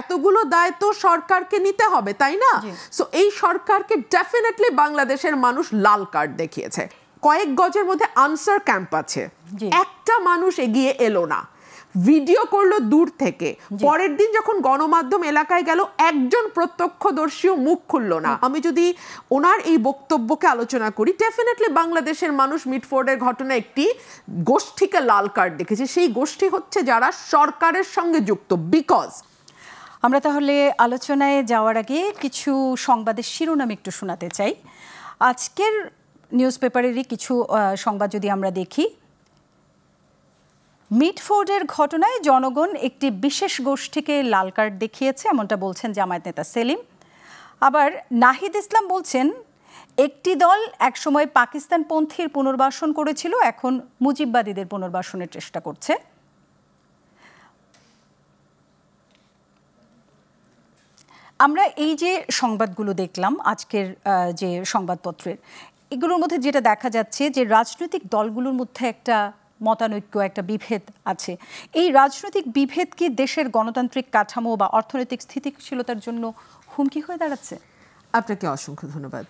এতগুলো দায়িত্ব সরকারকে নিতে হবে, তাই না? সো এই সরকারকে ডেফিনেটলি বাংলাদেশের মানুষ লাল কার্ড দেখিয়েছে। কয়েক গজের মধ্যে আনসার ক্যাম্প আছে, একটা মানুষ এগিয়ে এলো না, ভিডিও করলো দূর থেকে। পরের দিন যখন গণমাধ্যম এলাকায় গেল, একজন প্রত্যক্ষদর্শীও মুখ খুললো না। আমি যদি ওনার এই বক্তব্যকে আলোচনা করি, ডেফিনেটলি বাংলাদেশের মানুষ মিটফোর্ডের ঘটনা একটি গোষ্ঠীকে লাল কার্ড দেখেছে। সেই গোষ্ঠী হচ্ছে যারা সরকারের সঙ্গে যুক্ত। বিকজ আমরা তাহলে আলোচনায় যাওয়ার আগে কিছু সংবাদের শিরোনাম একটু শোনাতে চাই। আজকের নিউজ পেপারেরই কিছু সংবাদ যদি আমরা দেখি, মিটফোর্ডের ঘটনায় জনগণ একটি বিশেষ গোষ্ঠীকে লাল কার্ড দেখিয়েছে, এমনটা বলছেন জামায়াত নেতা সেলিম। আবার নাহিদ ইসলাম বলছেন, একটি দল একসময় পাকিস্তানপন্থীর পুনর্বাসন করেছিল, এখন মুজিববাদীদের পুনর্বাসনের চেষ্টা করছে। আমরা এই যে সংবাদগুলো দেখলাম আজকের যে সংবাদপত্রের, এগুলোর মধ্যে যেটা দেখা যাচ্ছে যে রাজনৈতিক দলগুলোর মধ্যে একটা মতানৈক্য, একটা বিভেদ আছে। এই রাজনৈতিক বিভেদ কি দেশের গণতান্ত্রিক কাঠামো বা অর্থনৈতিক স্থিতিশীলতার জন্য হুমকি হয়ে দাঁড়াচ্ছে? আপনাকে অসংখ্য ধন্যবাদ।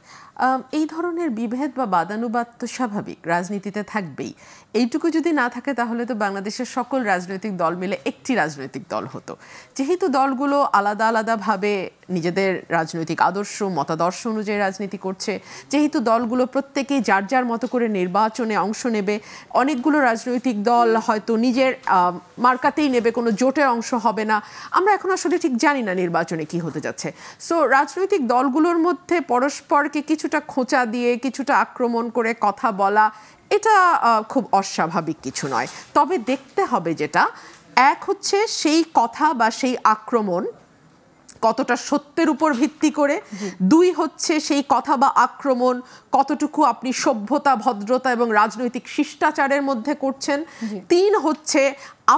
এই ধরনের বিভেদ বা বাদানুবাদ তো স্বাভাবিক, রাজনীতিতে থাকবেই। এইটুকু যদি না থাকে তাহলে তো বাংলাদেশের সকল রাজনৈতিক দল মিলে একটি রাজনৈতিক দল হতো। যেহেতু দলগুলো আলাদা আলাদাভাবে নিজেদের রাজনৈতিক আদর্শ মতাদর্শ অনুযায়ী রাজনীতি করছে, যেহেতু দলগুলো প্রত্যেকেই যার যার মতো করে নির্বাচনে অংশ নেবে, অনেকগুলো রাজনৈতিক দল হয়তো নিজের মার্কাতেই নেবে, কোনো জোটের অংশ হবে না। আমরা এখন আসলে ঠিক জানি না নির্বাচনে কি হতে যাচ্ছে। সো রাজনৈতিক দলগুলোর মধ্যে পরস্পরকে কিছুটা খোঁচা দিয়ে, কিছুটা আক্রমণ করে কথা বলা, এটা খুব অস্বাভাবিক কিছু নয়। তবে দেখতে হবে যেটা, এক হচ্ছে সেই কথা বা সেই আক্রমণ কতটা সত্যের উপর ভিত্তি করে, দুই হচ্ছে সেই কথা বা আক্রমণ কতটুকু আপনি সভ্যতা, ভদ্রতা এবং রাজনৈতিক শিষ্টাচারের মধ্যে করছেন, তিন হচ্ছে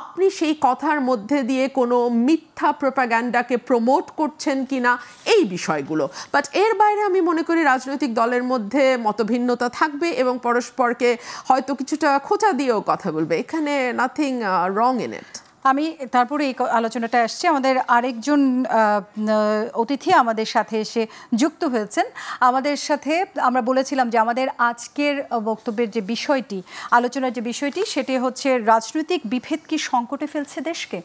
আপনি সেই কথার মধ্যে দিয়ে কোনো মিথ্যা প্রোপাগ্যান্ডাকে প্রমোট করছেন কিনা, এই বিষয়গুলো। বাট এর বাইরে আমি মনে করি রাজনৈতিক দলের মধ্যে মতভিন্নতা থাকবে এবং পরস্পরকে হয়তো কিছুটা খোঁচা দিয়েও কথা বলবে। এখানে নাথিং রং ইন ইট। আমি তারপরে এই আলোচনাটা আসছে, আমাদের আরেকজন অতিথি আমাদের সাথে এসে যুক্ত হয়েছেন। আমাদের সাথে আমরা বলেছিলাম যে আমাদের আজকের বক্তব্যের যে বিষয়টি, আলোচনার যে বিষয়টি, সেটি হচ্ছে রাজনৈতিক বিভেদ কি সংকটে ফেলছে দেশকে।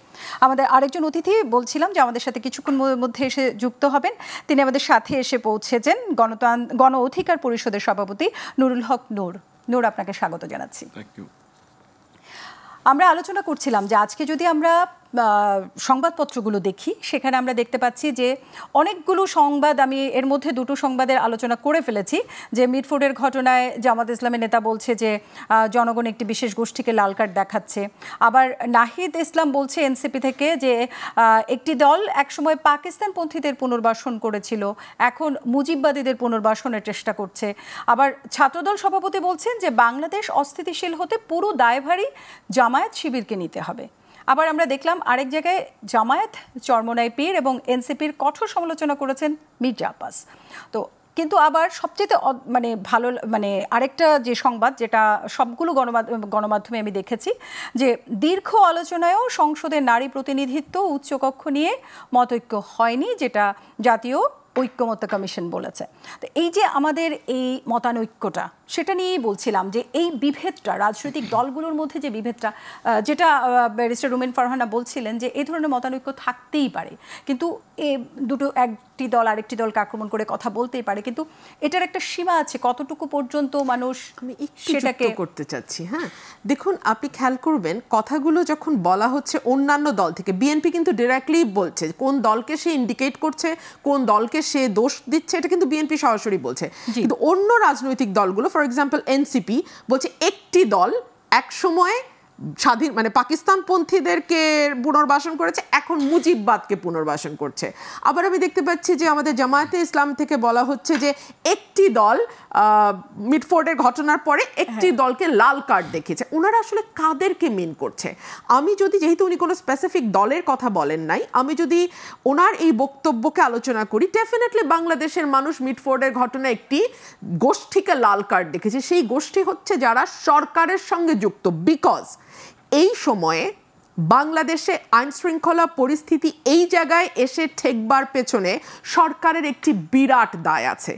আমাদের আরেকজন অতিথি বলছিলাম যে আমাদের সাথে কিছুক্ষণ মধ্যে এসে যুক্ত হবেন। তিনি আমাদের সাথে এসে পৌঁছেছেন গণ অধিকার পরিষদের সভাপতি নুরুল হক নূর। নূর, আপনাকে স্বাগত জানাচ্ছি। Thank you. আমরা আলোচনা করছিলাম যে আজকে যদি আমরা সংবাদপত্রগুলো দেখি, সেখানে আমরা দেখতে পাচ্ছি যে অনেকগুলো সংবাদ, আমি এর মধ্যে দুটো সংবাদের আলোচনা করে ফেলেছি, যে মিটফোর্ডের ঘটনায় জামাত ইসলামের নেতা বলছে যে জনগণ একটি বিশেষ গোষ্ঠীকে লাল কার্ড দেখাচ্ছে। আবার নাহিদ ইসলাম বলছে এনসিপি থেকে যে একটি দল একসময় পাকিস্তানপন্থীদের পুনর্বাসন করেছিল, এখন মুজিববাদীদের পুনর্বাসনের চেষ্টা করছে। আবার ছাত্রদল সভাপতি বলছেন যে বাংলাদেশ অস্থিতিশীল হতে পুরো দায়ভারই জামায়াত শিবিরকে নিতে হবে। আবার আমরা দেখলাম আরেক জায়গায় জামায়াত, চরমোনাই পীর এবং এনসিপির কঠোর সমালোচনা করেছেন মির্জা আব্বাস। তো কিন্তু আবার সবচেয়ে ভালো আরেকটা যে সংবাদ, যেটা সবগুলো গণমাধ্যমে আমি দেখেছি, যে দীর্ঘ আলোচনায়ও সংসদের নারী প্রতিনিধিত্ব উচ্চকক্ষ নিয়ে মতৈক্য হয়নি, যেটা জাতীয় ঐক্যমত্য কমিশন বলেছে। তো এই যে আমাদের এই মতানৈক্যটা, সেটা নিয়েই বলছিলাম যে এই বিভেদটা, রাজনৈতিক দলগুলোর মধ্যে যে বিভেদটা, যেটা ব্যারিস্টার রুমিন ফারহানা বলছিলেন যে এই ধরনের মতানৈক্য থাকতেই পারে, কিন্তু একটি দল আরেকটি দলকে আক্রমণ করে কথা বলতেই পারে, কিন্তু এটার একটা সীমা আছে, কতটুকু পর্যন্ত মানুষ সেটাকে করতে চাচ্ছি। হ্যাঁ, দেখুন, আপনি খেয়াল করবেন কথাগুলো যখন বলা হচ্ছে অন্যান্য দল থেকে, বিএনপি কিন্তু ডিরেক্টলি বলছে কোন দলকে সে ইন্ডিকেট করছে, কোন দলকে সে দোষ দিচ্ছে, এটা কিন্তু বিএনপি সরাসরি বলছে। কিন্তু অন্য রাজনৈতিক দলগুলো, ফর এক্সাম্পল এনসিপি বলছে একটি দল এক সময় স্বাধীন পাকিস্তানপন্থীদেরকে পুনর্বাসন করেছে, এখন মুজিববাদকে পুনর্বাসন করছে। আবার আমি দেখতে পাচ্ছি যে আমাদের জামায়াতে ইসলাম থেকে বলা হচ্ছে যে একটি দল মিটফোর্ডের ঘটনার পরে একটি দলকে লাল কার্ড দেখিয়েছে। ওনারা আসলে কাদেরকে মিন করছে? আমি যদি, যেহেতু উনি কোনো স্পেসিফিক দলের কথা বলেন নাই, আমি যদি ওনার এই বক্তব্যকে আলোচনা করি, ডেফিনেটলি বাংলাদেশের মানুষ মিটফোর্ডের ঘটনায় একটি গোষ্ঠীকে লাল কার্ড দেখেছে। সেই গোষ্ঠী হচ্ছে যারা সরকারের সঙ্গে যুক্ত। বিকজ এই সময়ে বাংলাদেশে আইন শৃঙ্খলা পরিস্থিতি এই জায়গায় এসে ঠেকবার পেছনে সরকারের একটি বিরাট দায় আছে।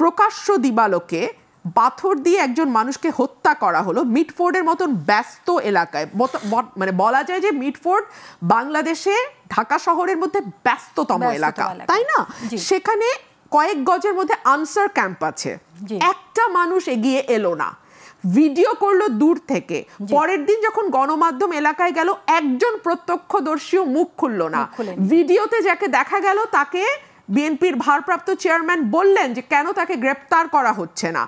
প্রকাশ্য দিবালোকে পাথর দিয়ে একজন মানুষকে হত্যা করা হলো মিটফোর্ডের মতন ব্যস্ত এলাকায়। মানে বলা যায় যে মিটফোর্ড বাংলাদেশে ঢাকা শহরের মধ্যে ব্যস্ততম এলাকা, তাই না? সেখানে কয়েক গজের মধ্যে আনসার ক্যাম্প আছে, একটা মানুষ এগিয়ে এলো না, ভিডিও করলো দূর থেকে। পরের দিন যখন গণমাধ্যম এলাকায় গেল, একজন প্রত্যক্ষদর্শীও মুখ খুললো না। ভিডিওতে যাকে দেখা গেল তাকে বিএনপির ভারপ্রাপ্ত চেয়ারম্যান বললেন যে কেন তাকে গ্রেপ্তার করা হচ্ছে না।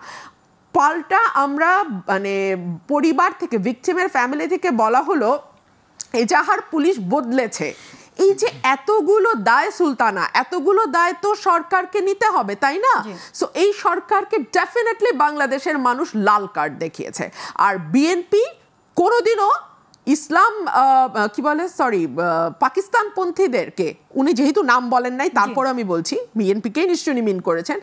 পাল্টা আমরা মানে পরিবার থেকে, ভিকটিমের ফ্যামিলি থেকে বলা হলো এজাহার পুলিশ বদলেছে। এই যে এতগুলো দায় সুলতানা, এতগুলো দায় তো সরকারকে নিতে হবে, তাই না? সো এই সরকারকে ডেফিনেটলি বাংলাদেশের মানুষ লাল কার্ড দেখিয়েছে। আর বিএনপি কোনোদিনও ইসলাম কি বলে পাকিস্তানপন্থীদেরকে, উনি যেহেতু নাম বলেন নাই তারপর আমি বলছি বিএনপিকেই নিশ্চয়ই মিন করেছেন,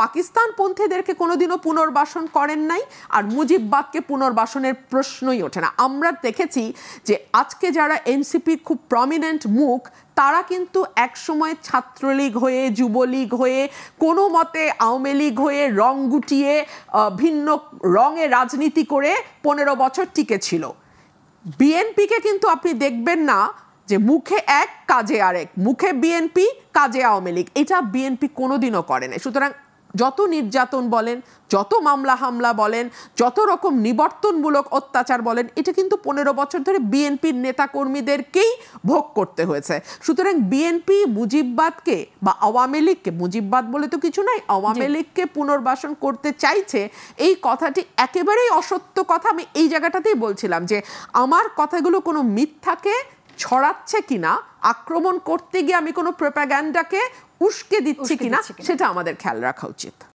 পাকিস্তানপন্থীদেরকে কোনোদিনও পুনর্বাসন করেন নাই। আর মুজিববাদকে পুনর্বাসনের প্রশ্নই ওঠে না। আমরা দেখেছি যে আজকে যারা এনসিপির খুব প্রমিনেন্ট মুখ, তারা কিন্তু একসময় ছাত্রলীগ হয়ে, যুবলীগ হয়ে, কোনো মতে আওয়ামী লীগ হয়ে রং গুটিয়ে ভিন্ন রঙে রাজনীতি করে 15 বছর টিকে ছিল। বিএনপিকে কিন্তু আপনি দেখবেন না যে মুখে এক কাজে আরেক, মুখে বিএনপি কাজে আওয়ামী লীগ, এটা বিএনপি কোনোদিনও করে না। সুতরাং যত নির্যাতন বলেন, যত মামলা হামলা বলেন, যত রকম নিবর্তনমূলক অত্যাচার বলেন, এটা কিন্তু 15 বছর ধরে বিএনপির নেতাকর্মীদেরকেই ভোগ করতে হয়েছে। সুতরাং বিএনপি মুজিববাদকে বা আওয়ামী লীগকে, মুজিববাদ বলে তো কিছু নাই, আওয়ামী লীগকে পুনর্বাসন করতে চাইছে, এই কথাটি একেবারেই অসত্য কথা। আমি এই জায়গাটাতেই বলছিলাম যে আমার কথাগুলো কোনো মিথ্যাকে ছড়াচ্ছে কিনা, আক্রমণ করতে গিয়ে আমি কোনো প্রোপাগ্যান্ডাকে উস্কে দিচ্ছি কিনা, সেটা আমাদের খেয়াল রাখা উচিত।